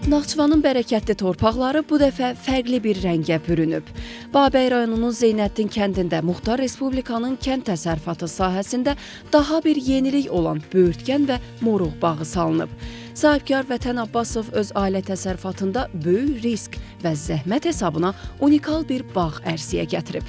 Naxçıvanın bərəkətli torpaqları bu dəfə fərqli bir rəngə bürünüb. Babək rayonunun Zeynəddin kəndində Muxtar Respublikanın kənd təsərrüfatı sahəsində daha bir yenilik olan böyürtkən və moruq bağı salınıb. Sahibkar Vətən Abbasov öz ailə təsərrüfatında böyük risk və zəhmət hesabına unikal bir bağ ərsiyə gətirib.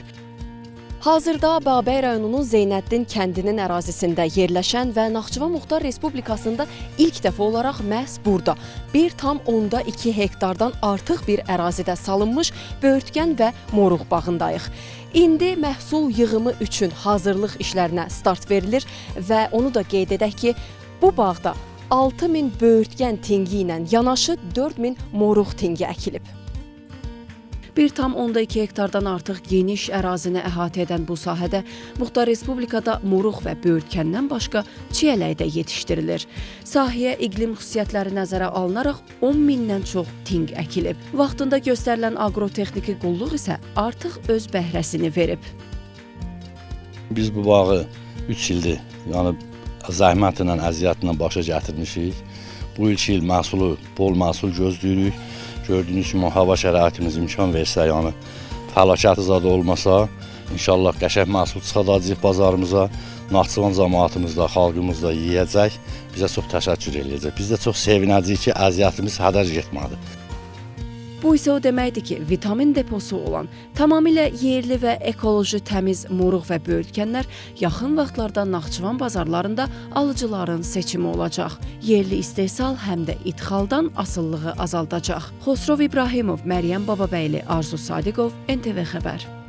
Hazırda Babək rayonunun Zeynəddin kəndinin ərazisində yerləşən və Naxçıvan Muxtar Respublikasında ilk dəfə olaraq məhz burada 1,2 hektardan artıq bir ərazidə salınmış böyürtkən və moruq bağındayıq. İndi məhsul yığımı üçün hazırlıq işlərinə start verilir və onu da qeyd edək ki, bu bağda 6000 böyürtkən tingi ilə yanaşı 4000 moruq tingi əkilib. 1,2 hektardan artıq geniş ərazini əhatə edən bu sahədə Muxtar Respublikada moruq və böyürtkəndən başqa çiyələk də yetişdirilir. Sahəyə iqlim xüsusiyyətləri nəzərə alınaraq 10.000-dən çox tinq əkilib. Vaxtında göstərilən agrotexniki qulluq isə artıq öz bəhrəsini verib. Biz bu bağı 3 ildir, yəni zəhmətlə, əziyyətlə başa gətirmişik. Bu ilk il məhsulu, bol məhsul gözləyirik. Gördüyünüz kimi hava şəraitimiz imkan versə, yəni fəlakət zadı olmasa, inşallah qəşəng məhsul çıxadacaq bazarımıza, Naxçıvan cəmaatımız da, xalqımız da yeyəcək, bizə çox təşəkkür edəcək. Biz də çox sevinəcəyik ki, əziyyətimiz hədər getmədi. Bu isə o deməkdir ki, vitamin deposu olan, tamamilə yerli və ekoloji təmiz moruq və böyürtkənlər yaxın vaxtlarda Naxçıvan bazarlarında alıcıların seçimi olacaq. Yerli istehsal həm də idxaldan asılılığı azaldacaq. Xosrov İbrahimov, Məryəm Bababəyli, Arzu Sadiqov, NTV Xəbər.